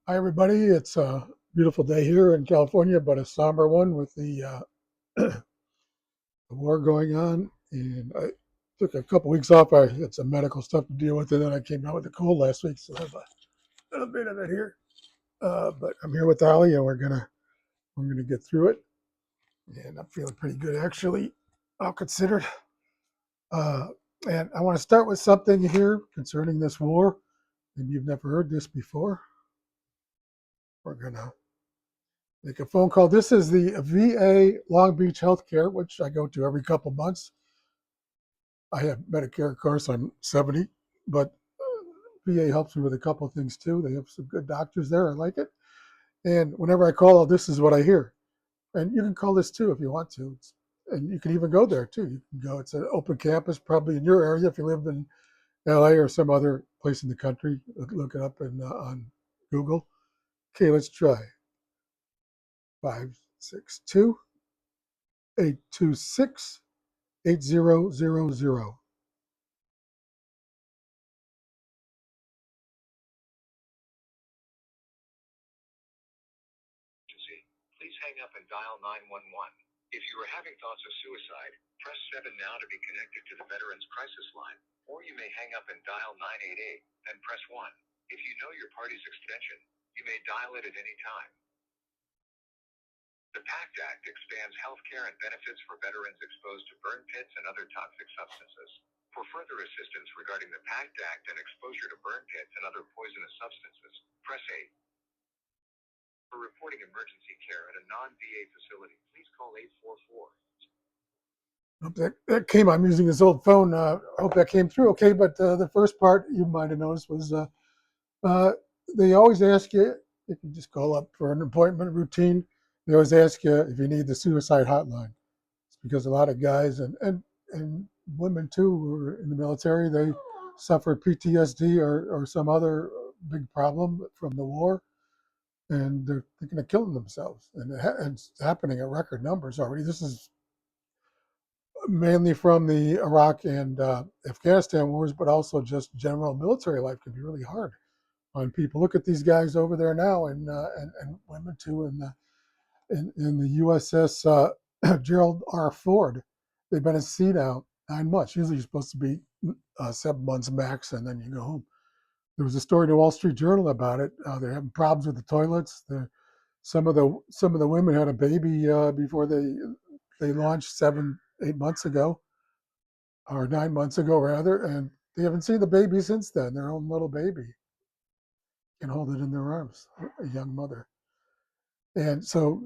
Hi, everybody. It's a beautiful day here in California, but a somber one with the war going on. And I took a couple weeks off. I had some medical stuff to deal with, and then I came out with a cold last week, so I have a little bit of it here. But I'm here with Ali, and we're gonna get through it. And I'm feeling pretty good, actually, all considered. Uh, and I want to start with something here concerning this war. Maybe you've never heard this before. We're gonna make a phone call. This is the VA Long Beach Healthcare, which I go to every couple months. I have Medicare, of course. I'm 70, but VA helps me with a couple of things too. They have some good doctors there. I like it. And whenever I call, this is what I hear. And you can call this too if you want to. And you can even go there too. You can go. It's an open campus, probably in your area if you live in LA or some other place in the country. Look it up on Google. Okay, let's try 562 826 8000. Please hang up and dial 911. If you are having thoughts of suicide, press 7 now to be connected to the Veterans Crisis Line, or you may hang up and dial 988, then press 1. If you know your party's extension, you may dial it at any time. The PACT Act expands health care and benefits for veterans exposed to burn pits and other toxic substances. For further assistance regarding the PACT Act and exposure to burn pits and other poisonous substances, press 8. For reporting emergency care at a non-VA facility, please call 844. Hope that came. I'm using this old phone. I hope that came through okay. But the first part you might have noticed was they always ask you if you just call up for an appointment routine. They always ask you if you need the suicide hotline. It's because a lot of guys and women too who are in the military, they suffer PTSD or some other big problem from the war, and they're thinking of killing themselves. And it's happening at record numbers already. This is mainly from the Iraq and Afghanistan wars, but also just general military life can be really hard on people. Look at these guys over there now, and women too, in the USS Gerald R. Ford. They've been at sea now 9 months. Usually you're supposed to be 7 months max, and then you go home. There was a story in the Wall Street Journal about it. They're having problems with the toilets. Some of the women had a baby before they launched 7-8 months ago, or 9 months ago rather, and they haven't seen the baby since then. Their own little baby can hold it in their arms, a young mother. And so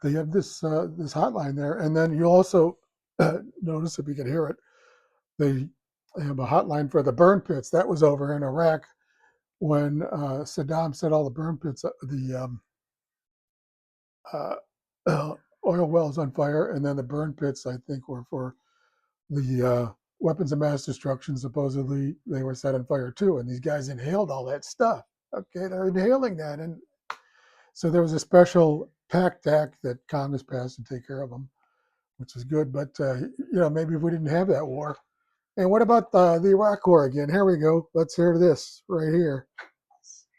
they have this hotline there, and then you also notice, if you can hear it, they have a hotline for the burn pits. That was over in Iraq when Saddam set all the burn pits, uh, oil wells on fire, and then the burn pits, I think, were for the weapons of mass destruction. Supposedly they were set on fire too, and these guys inhaled all that stuff. Okay, they're inhaling that, and so there was a special PACT Act that Congress passed to take care of them, which is good. But maybe if we didn't have that war. And what about the Iraq War again? Here we go. Let's hear this right here.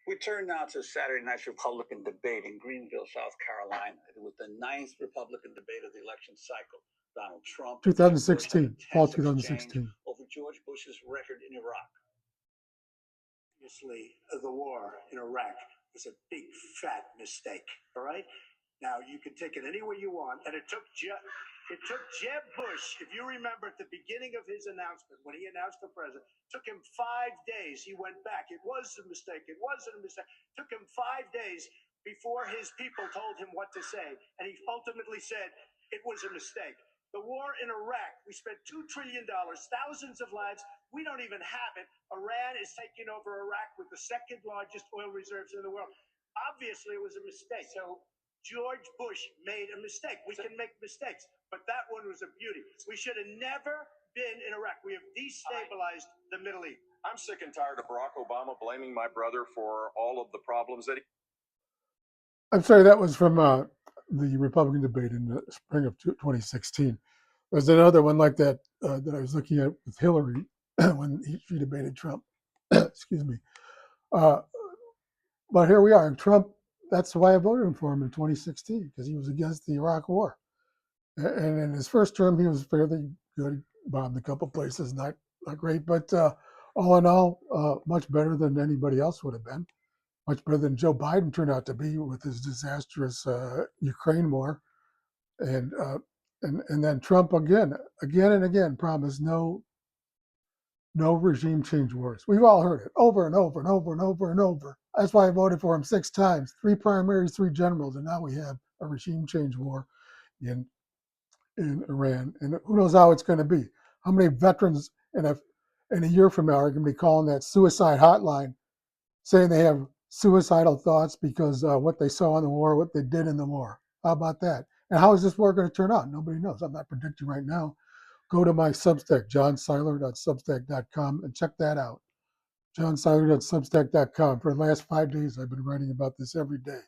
We turn now to Saturday night's Republican debate in Greenville, South Carolina. It was the 9th Republican debate of the election cycle. Donald Trump, 2016, fall 2016. Over George Bush's record in Iraq. Obviously, the war in Iraq was a big, fat mistake. All right? Now, you can take it any way you want. And it took Jeb Bush, if you remember at the beginning of his announcement, when he announced the president, took him 5 days. He went back. It was a mistake. It wasn't a mistake. Took him 5 days before his people told him what to say. And he ultimately said it was a mistake. The war in Iraq, we spent $2 trillion, thousands of lives. We don't even have it. Iran is taking over Iraq with the second largest oil reserves in the world. Obviously, it was a mistake. So George Bush made a mistake. We can make mistakes, but that one was a beauty. We should have never been in Iraq. We have destabilized the Middle East. I'm sick and tired of Barack Obama blaming my brother for all of the problems that he... I'm sorry, that was from the Republican debate in the spring of 2016. There's another one like that that I was looking at with Hillary when she debated Trump. Excuse me. but here we are. And Trump, that's why I voted for him in 2016, because he was against the Iraq War. And in his first term, he was fairly good. Bombed a couple places, not great, but all in all, much better than anybody else would have been. Much better than Joe Biden turned out to be with his disastrous Ukraine war. And and then Trump again and again promised no regime change wars. We've all heard it over and over and over and over and over. That's why I voted for him 6 times, 3 primaries, 3 generals, and now we have a regime change war in Iran. And who knows how it's going to be? How many veterans in a year from now are going to be calling that suicide hotline, saying they have suicidal thoughts because what they saw in the war, what they did in the war? How about that? And how is this war going to turn out? Nobody knows. I'm not predicting right now. Go to my Substack, johnseiler.substack.com, and check that out. johnseiler.substack.com. For the last 5 days, I've been writing about this every day,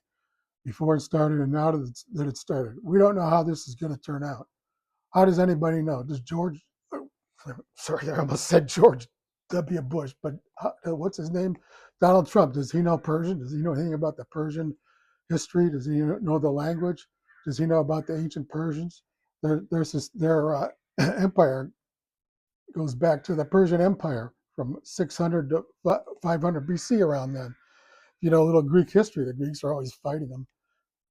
before it started and now that it started. We don't know how this is going to turn out. How does anybody know? Does George, sorry, I almost said George W. Bush, but what's his name? Donald Trump. Does he know Persian? Does he know anything about the Persian history? Does he know the language? Does he know about the ancient Persians? Their empire goes back to the Persian Empire from 600 to 500 BC, around then. You know, a little Greek history. The Greeks are always fighting them.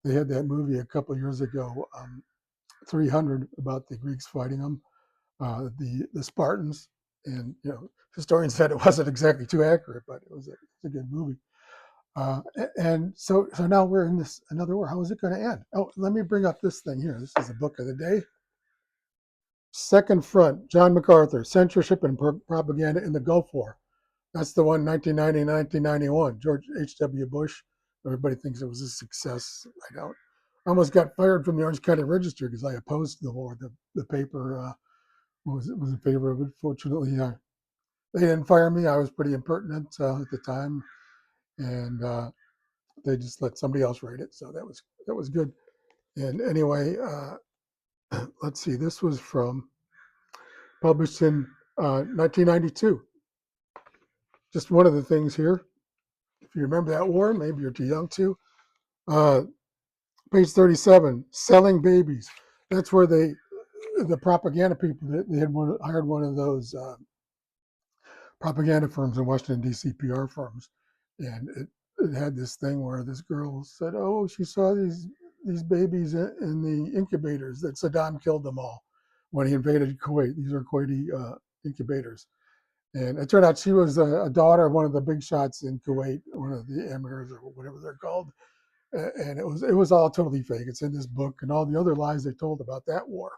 They had that movie a couple of years ago, 300, about the Greeks fighting them, the Spartans. And, you know, historians said it wasn't exactly too accurate, but it was a good movie. And so now we're in this another war. How is it going to end? Oh, let me bring up this thing here. This is the book of the day. Second Front, John MacArthur, Censorship and Propaganda in the Gulf War. That's the one, 1990, 1991. George H.W. Bush. Everybody thinks it was a success. I don't. I almost got fired from the Orange County Register because I opposed the war. The paper was in favor of it. Fortunately, they didn't fire me. I was pretty impertinent at the time, and they just let somebody else write it. So that was good. And anyway, let's see. This was published in 1992. Just one of the things here. If you remember that war, maybe you're too young to. Page 37, selling babies. That's where the propaganda people, they had hired one of those propaganda firms in Washington, D.C., PR firms. And it had this thing where this girl said, oh, she saw these babies in the incubators, that Saddam killed them all when he invaded Kuwait. These are Kuwaiti incubators. And it turned out she was a daughter of one of the big shots in Kuwait, one of the emirs or whatever they're called. And it was all totally fake. It's in this book, and all the other lies they told about that war.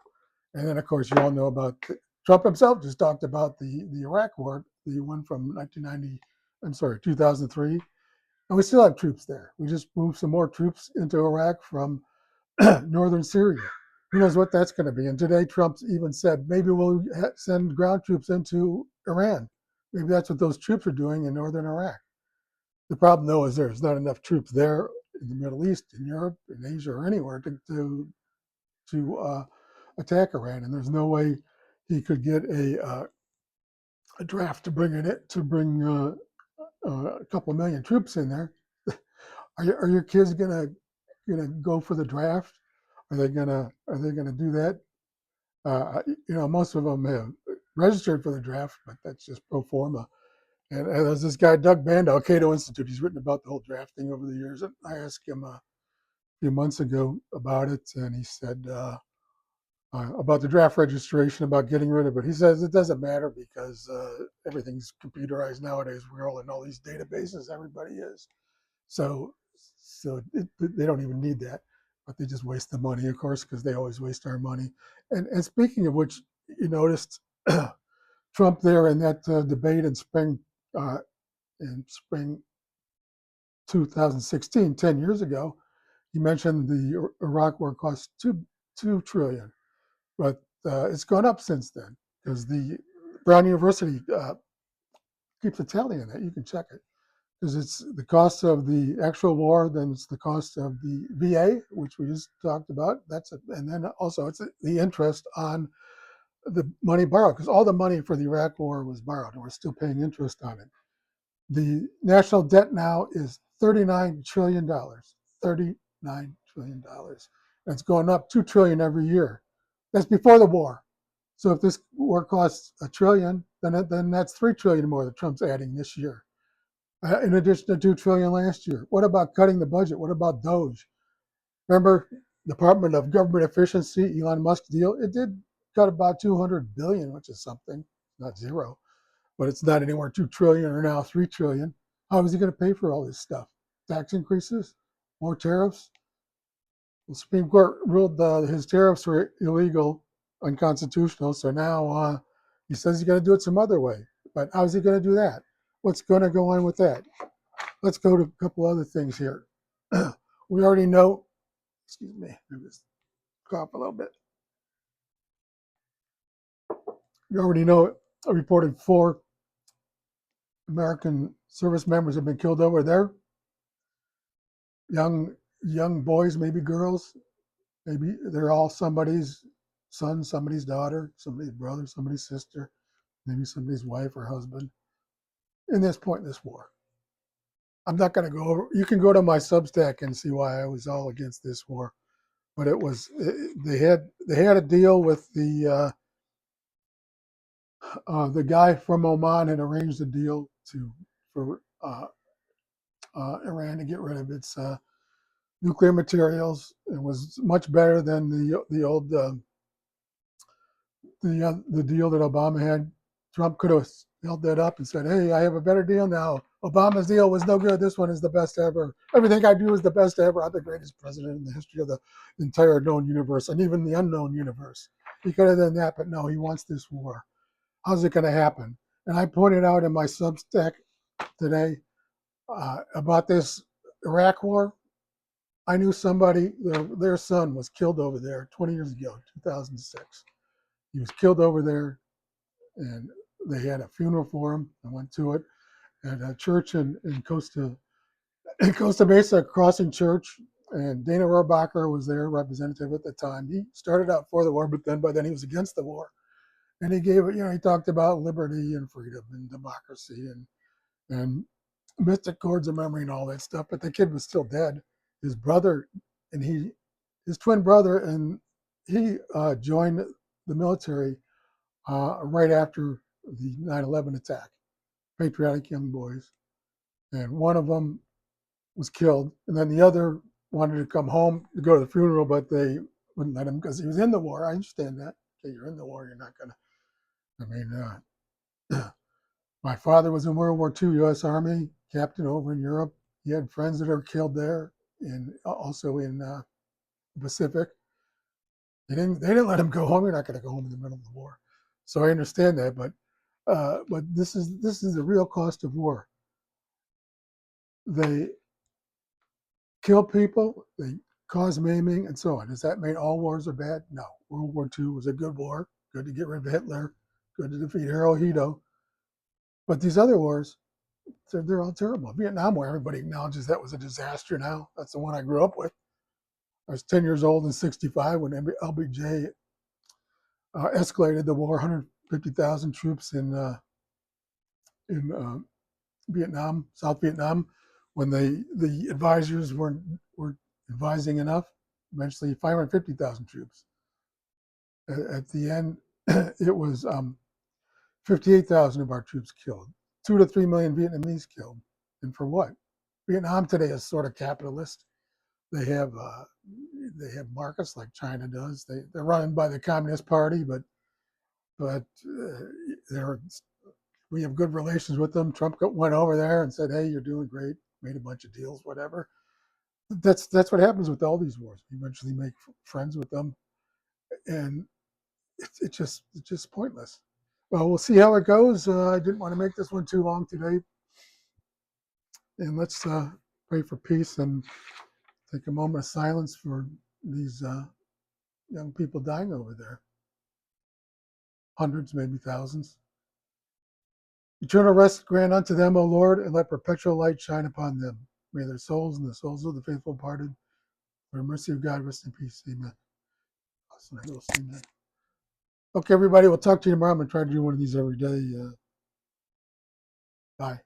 And then, of course, you all know about Trump himself just talked about the Iraq war, the one from 2003. And we still have troops there. We just moved some more troops into Iraq from northern Syria. Who knows what that's going to be? And today, Trump even said, maybe we'll send ground troops into Iran. Maybe that's what those troops are doing in northern Iraq. The problem, though, is there's not enough troops there in the Middle East, in Europe, in Asia, or anywhere to attack Iran. And there's no way he could get a draft to bring a couple of million troops in there. Are your kids gonna go for the draft? Are they gonna do that? Most of them have registered for the draft, but that's just pro forma. And there's this guy, Doug Bandow, Cato Institute. He's written about the whole draft thing over the years. And I asked him a few months ago about it, and he said about the draft registration, about getting rid of it. He says it doesn't matter because everything's computerized nowadays. We're all in all these databases. Everybody is. So they don't even need that, but they just waste the money, of course, because they always waste our money. And speaking of which, you noticed Trump there in that debate in spring 2016, 10 years ago, he mentioned the Iraq war cost $2 trillion, but it's gone up since then because the Brown University keeps a tally on that. You can check it because it's the cost of the actual war, then it's the cost of the VA, which we just talked about. That's it, and then also it's the interest on the money borrowed, because all the money for the Iraq war was borrowed, and we're still paying interest on it. The national debt now is $39 trillion. $39 trillion. That's going up $2 trillion every year. That's before the war. So if this war costs $1 trillion, then that's $3 trillion more that Trump's adding this year, in addition to $2 trillion last year. What about cutting the budget? What about Doge? Remember, Department of Government Efficiency, Elon Musk deal? It did cut about $200 billion, which is something, not zero, but it's not anywhere $2 trillion or now $3 trillion. How is he going to pay for all this stuff? Tax increases, more tariffs. The Supreme Court ruled his tariffs were illegal, unconstitutional. So now he says he's going to do it some other way. But how is he going to do that? What's going to go on with that? Let's go to a couple other things here. We already know. Excuse me. Let me just cough a little bit. We already know a reported 4 American service members have been killed over there. Young boys, maybe girls. Maybe they're all somebody's son, somebody's daughter, somebody's brother, somebody's sister, maybe somebody's wife or husband in this point in this war. I'm not going to go over. You can go to my Substack and see why I was all against this war. But they had a deal with the guy from Oman had arranged a deal for Iran to get rid of its nuclear materials. It was much better than the old the deal that Obama had. Trump could have held that up and said, "Hey, I have a better deal now. Obama's deal was no good. This one is the best ever. Everything I do is the best ever. I'm the greatest president in the history of the entire known universe and even the unknown universe." He could have done that, but no, he wants this war. How's it going to happen? And I pointed out in my Substack today about this Iraq war. I knew somebody, their son was killed over there 20 years ago, 2006. He was killed over there, and they had a funeral for him. I went to it at a church in Costa Mesa Crossing Church, and Dana Rohrabacher was their representative at the time. He started out for the war, but by then he was against the war. And he he talked about liberty and freedom and democracy and mystic chords of memory and all that stuff. But the kid was still dead. His brother his twin brother, and he joined the military right after the 9/11 attack. Patriotic young boys, and one of them was killed, and then the other wanted to come home to go to the funeral, but they wouldn't let him because he was in the war. I understand that. Okay, you're in the war, you're not gonna. I mean, my father was in World War II, U.S. Army captain over in Europe. He had friends that are killed there, and also in the Pacific. They didn't let him go home. You're not going to go home in the middle of the war. So I understand that, but this is the real cost of war. They kill people, they cause maiming, and so on. Does that mean all wars are bad? No. World War II was a good war, good to get rid of Hitler, good to defeat Hirohito. But these other wars, they're all terrible. Vietnam War, everybody acknowledges that was a disaster now. That's the one I grew up with. I was 10 years old in 65 when LBJ escalated the war, 150,000 troops in Vietnam, South Vietnam, when the advisors weren't advising enough. Eventually, 550,000 troops. At the end, it was 58,000 of our troops killed, 2 to 3 million Vietnamese killed, and for what? Vietnam today is sort of capitalist. They have markets like China does. They're run by the Communist Party, but we have good relations with them. Trump went over there and said, "Hey, you're doing great." Made a bunch of deals, whatever. That's what happens with all these wars. You eventually make friends with them, and it's just pointless. Well, we'll see how it goes. I didn't want to make this one too long today, and let's pray for peace and take a moment of silence for these young people dying over there. Hundreds, maybe thousands. Eternal rest grant unto them, O Lord, and let perpetual light shine upon them. May their souls and the souls of the faithful parted, for the mercy of God, rest in peace. Amen. Amen. Okay, everybody, we'll talk to you tomorrow. I'm going to try to do one of these every day. Bye.